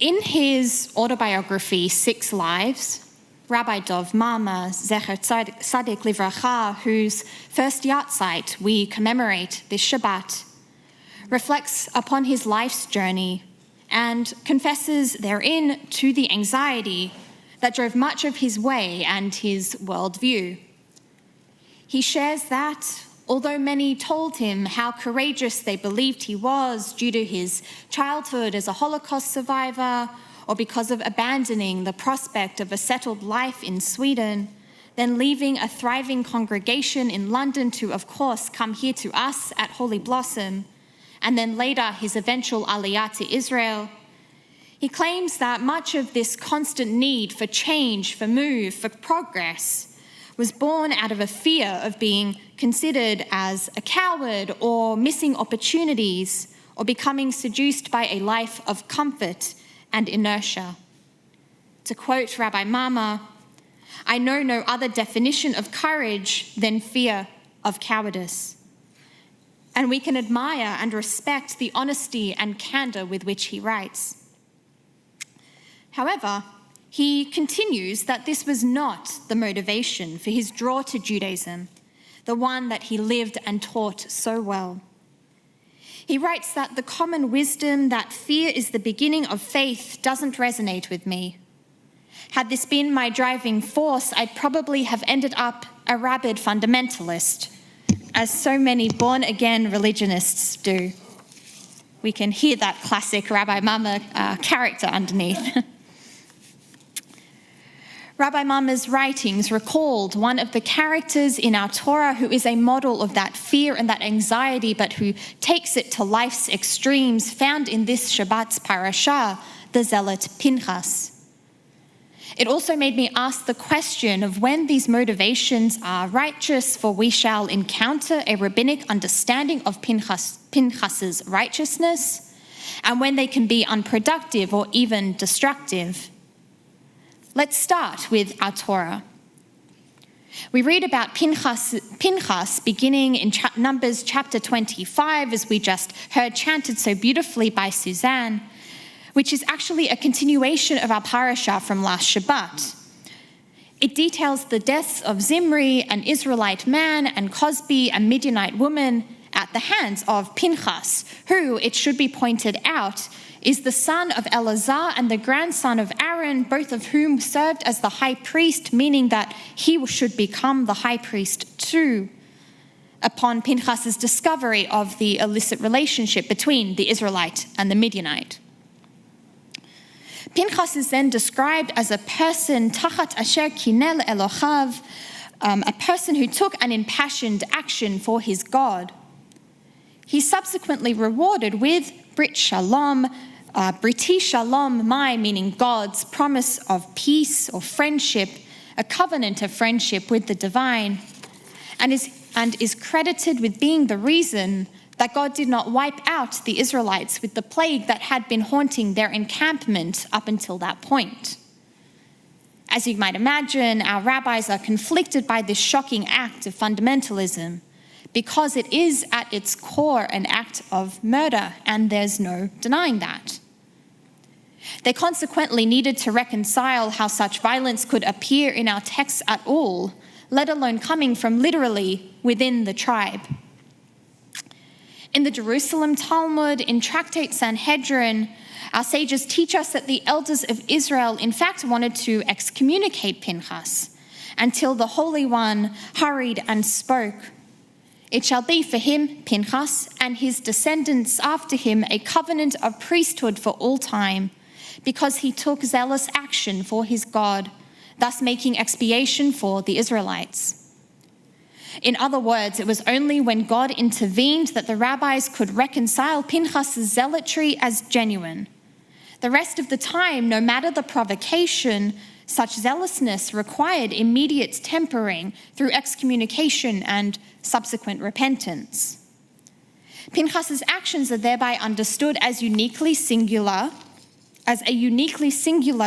In his autobiography, 6 Lives, Rabbi Dov Mama, Zecher Tzaddik Livracha, whose first yahrzeit we commemorate this Shabbat, reflects upon his life's journey and confesses therein to the anxiety that drove much of his way and his worldview. He shares that, although many told him how courageous they believed he was due to his childhood as a Holocaust survivor or because of abandoning the prospect of a settled life in Sweden, then leaving a thriving congregation in London to, of course, come here to us at Holy Blossom, and then later his eventual aliyah to Israel, he claims that much of this constant need for change, for move, for progress was born out of a fear of being considered as a coward or missing opportunities or becoming seduced by a life of comfort and inertia. To quote Rabbi Mama, "I know no other definition of courage than fear of cowardice." And we can admire and respect the honesty and candor with which he writes. However, he continues that this was not the motivation for his draw to Judaism, the one that he lived and taught so well. He writes that the common wisdom that fear is the beginning of faith doesn't resonate with me. Had this been my driving force, I'd probably have ended up a rabid fundamentalist, as so many born-again religionists do. We can hear that classic Rabbi Mama character underneath. Rabbi Mama's writings recalled one of the characters in our Torah who is a model of that fear and that anxiety, but who takes it to life's extremes, found in this Shabbat's parasha, the zealot Pinchas. It also made me ask the question of when these motivations are righteous, for we shall encounter a rabbinic understanding of Pinchas's righteousness, and when they can be unproductive or even destructive. Let's start with our Torah. We read about Pinchas beginning in Numbers chapter 25, as we just heard chanted so beautifully by Suzanne, which is actually a continuation of our parasha from last Shabbat. It details the deaths of Zimri, an Israelite man, and Cosbi, a Midianite woman, at the hands of Pinchas, who, it should be pointed out, is the son of Eliza and the grandson of Aaron, both of whom served as the high priest, meaning that he should become the high priest too, upon Pinchas's discovery of the illicit relationship between the Israelite and the Midianite. Pinchas is then described as a person, tachat asher kinel Elochav, a person who took an impassioned action for his God. He's subsequently rewarded with Brit Shalom, Briti Shalom, meaning God's promise of peace or friendship, a covenant of friendship with the divine, and is credited with being the reason that God did not wipe out the Israelites with the plague that had been haunting their encampment up until that point. As you might imagine, our rabbis are conflicted by this shocking act of fundamentalism, because it is at its core an act of murder, and there's no denying that. They consequently needed to reconcile how such violence could appear in our texts at all, let alone coming from literally within the tribe. In the Jerusalem Talmud, in Tractate Sanhedrin, our sages teach us that the elders of Israel in fact wanted to excommunicate Pinchas until the Holy One hurried and spoke. It shall be for him, Pinchas, and his descendants after him, a covenant of priesthood for all time, because he took zealous action for his God, thus making expiation for the Israelites. In other words, it was only when God intervened that the rabbis could reconcile Pinchas's zealotry as genuine. The rest of the time, no matter the provocation, such zealousness required immediate tempering through excommunication and subsequent repentance. Pinchas's actions are thereby understood as a uniquely singular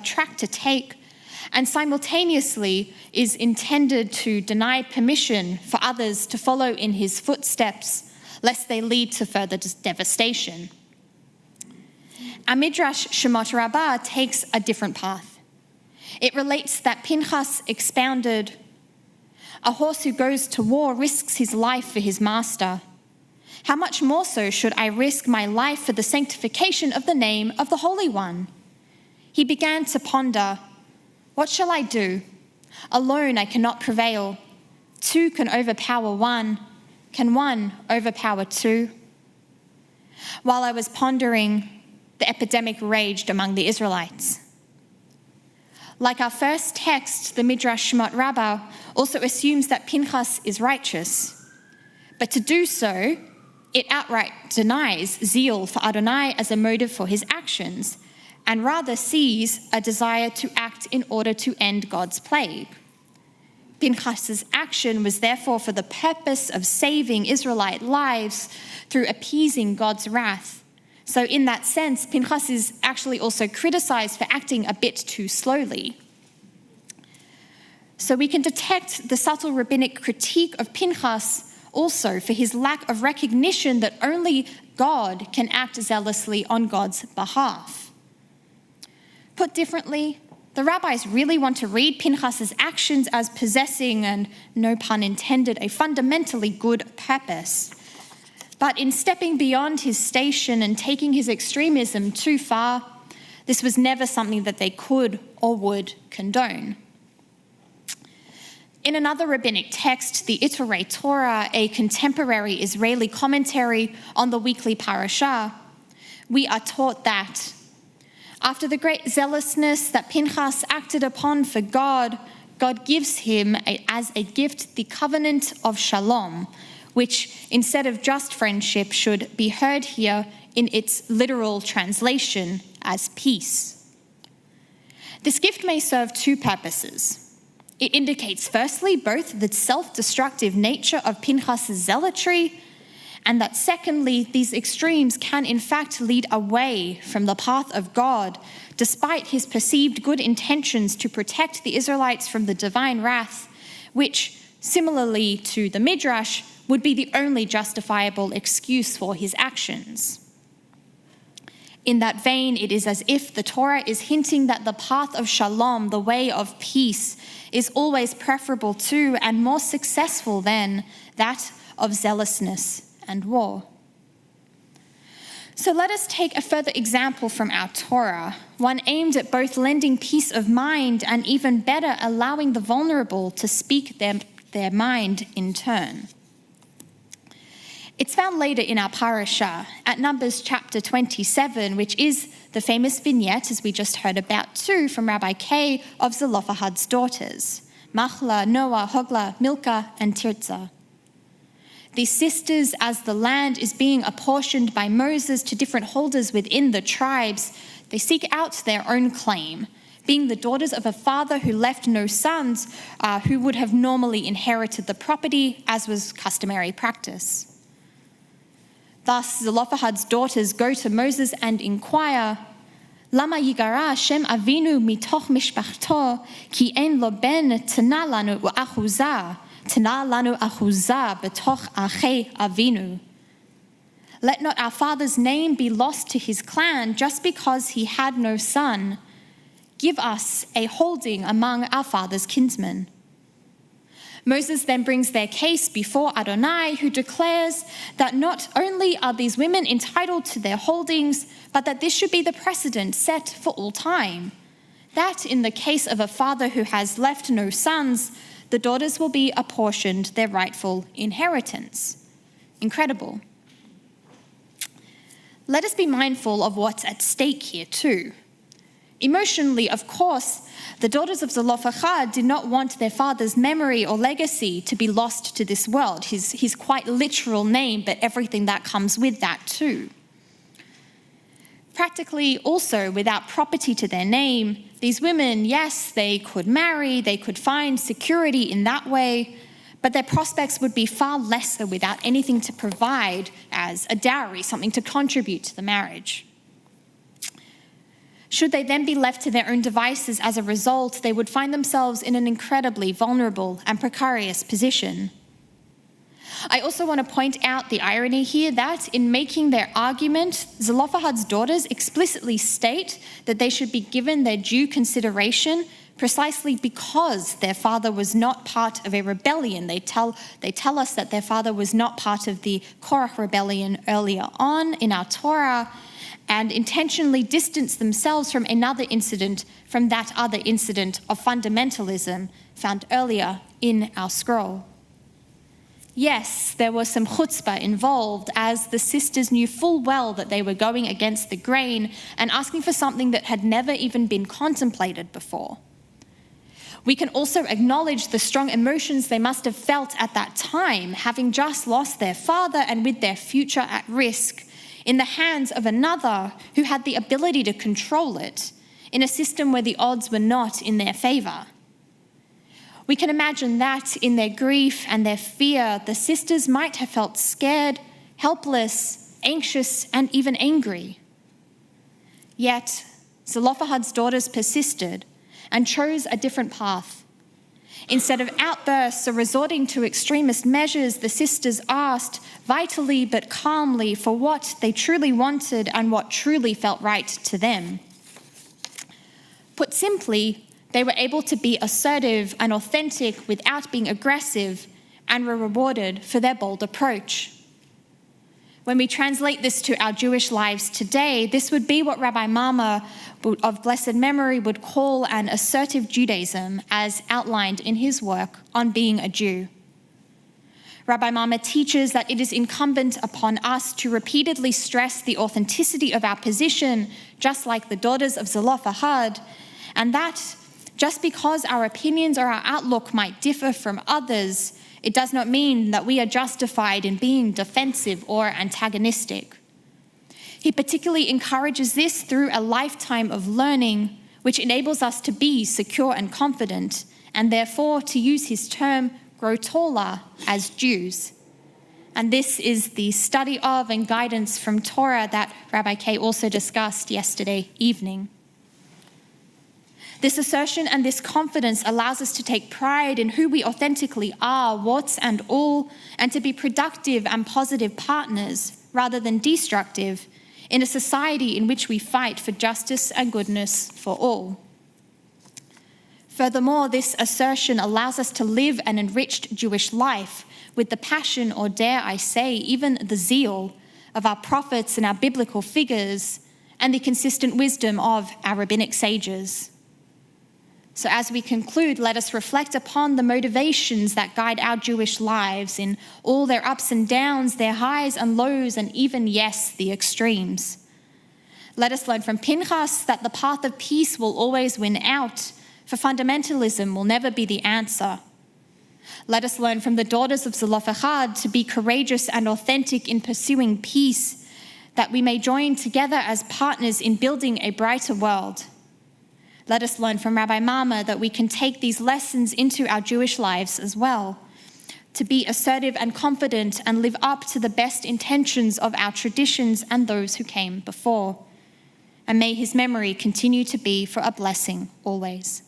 track to take, and simultaneously is intended to deny permission for others to follow in his footsteps, lest they lead to further devastation. our Midrash Shemot Rabbah takes a different path. It relates that Pinchas expounded, "A horse who goes to war risks his life for his master. How much more so should I risk my life for the sanctification of the name of the Holy One?" He began to ponder, "What shall I do? Alone I cannot prevail. Two can overpower one. Can one overpower two?" While I was pondering, the epidemic raged among the Israelites. Like our first text, the Midrash Shemot Rabbah also assumes that Pinchas is righteous. But to do so, it outright denies zeal for Adonai as a motive for his actions, and rather sees a desire to act in order to end God's plague. Pinchas's action was therefore for the purpose of saving Israelite lives through appeasing God's wrath. So in that sense, Pinchas is actually also criticized for acting a bit too slowly. So we can detect the subtle rabbinic critique of Pinchas also for his lack of recognition that only God can act zealously on God's behalf. Put differently, the rabbis really want to read Pinchas's actions as possessing, and no pun intended, a fundamentally good purpose. But in stepping beyond his station and taking his extremism too far, this was never something that they could or would condone. In another rabbinic text, the Iturei Torah, a contemporary Israeli commentary on the weekly parashah, we are taught that after the great zealousness that Pinchas acted upon for God, God gives him as a gift the covenant of shalom, which instead of just friendship should be heard here in its literal translation as peace. This gift may serve two purposes. It indicates firstly both the self-destructive nature of Pinchas's zealotry, and that secondly, these extremes can in fact lead away from the path of God, despite his perceived good intentions to protect the Israelites from the divine wrath, which, similarly to the Midrash, would be the only justifiable excuse for his actions. In that vein, it is as if the Torah is hinting that the path of shalom, the way of peace, is always preferable to and more successful than that of zealousness and war. So let us take a further example from our Torah, one aimed at both lending peace of mind and even better allowing the vulnerable to speak their mind in turn. It's found later in our parashah at Numbers chapter 27, which is the famous vignette, as we just heard about too, from Rabbi K, of Zelophehad's daughters, Machlah, Noah, Hoglah, Milcah, and Tirzah. These sisters, as the land is being apportioned by Moses to different holders within the tribes, they seek out their own claim, being the daughters of a father who left no sons, who would have normally inherited the property, as was customary practice. Thus, Zelophehad's daughters go to Moses and inquire, "Lama yigara Hashem Avinu mitoch mishpachto, ki en lo ben tana lanu u'achuzah, tana lanu achuzah betoch achei Avinu." Let not our father's name be lost to his clan just because he had no son. Give us a holding among our father's kinsmen. Moses then brings their case before Adonai, who declares that not only are these women entitled to their holdings, but that this should be the precedent set for all time. That in the case of a father who has left no sons, the daughters will be apportioned their rightful inheritance. Incredible. Let us be mindful of what's at stake here too. Emotionally, of course, the daughters of Zelophehad did not want their father's memory or legacy to be lost to this world, his quite literal name, but everything that comes with that too. Practically also, without property to their name, these women, yes, they could marry, they could find security in that way, but their prospects would be far lesser without anything to provide as a dowry, something to contribute to the marriage. Should they then be left to their own devices as a result, they would find themselves in an incredibly vulnerable and precarious position. I also want to point out the irony here that in making their argument, Zelophehad's daughters explicitly state that they should be given their due consideration precisely because their father was not part of a rebellion. They tell us that their father was not part of the Korach rebellion earlier on in our Torah, and intentionally distance themselves from another incident, from that other incident of fundamentalism found earlier in our scroll. Yes, there was some chutzpah involved, as the sisters knew full well that they were going against the grain and asking for something that had never even been contemplated before. We can also acknowledge the strong emotions they must have felt at that time, having just lost their father and with their future at risk, in the hands of another who had the ability to control it, in a system where the odds were not in their favor. We can imagine that in their grief and their fear, the sisters might have felt scared, helpless, anxious, and even angry. Yet, Zelophehad's daughters persisted and chose a different path. Instead of outbursts or resorting to extremist measures, the sisters asked, vitally but calmly, for what they truly wanted and what truly felt right to them. Put simply, they were able to be assertive and authentic without being aggressive, and were rewarded for their bold approach. When we translate this to our Jewish lives today, this would be what Rabbi Mama of blessed memory would call an assertive Judaism, as outlined in his work on being a Jew. Rabbi Mama teaches that it is incumbent upon us to repeatedly stress the authenticity of our position, just like the daughters of Zelophehad, and that just because our opinions or our outlook might differ from others, it does not mean that we are justified in being defensive or antagonistic. He particularly encourages this through a lifetime of learning, which enables us to be secure and confident, and therefore, to use his term, grow taller as Jews. And this is the study of and guidance from Torah that Rabbi Kay also discussed yesterday evening. This assertion and this confidence allows us to take pride in who we authentically are, warts and all, and to be productive and positive partners rather than destructive in a society in which we fight for justice and goodness for all. Furthermore, this assertion allows us to live an enriched Jewish life with the passion, or dare I say, even the zeal of our prophets and our biblical figures, and the consistent wisdom of our rabbinic sages. So as we conclude, let us reflect upon the motivations that guide our Jewish lives in all their ups and downs, their highs and lows, and even, yes, the extremes. Let us learn from Pinchas that the path of peace will always win out, for fundamentalism will never be the answer. Let us learn from the daughters of Zelophehad to be courageous and authentic in pursuing peace, that we may join together as partners in building a brighter world. Let us learn from Rabbi Mama that we can take these lessons into our Jewish lives as well, to be assertive and confident and live up to the best intentions of our traditions and those who came before. And may his memory continue to be for a blessing always.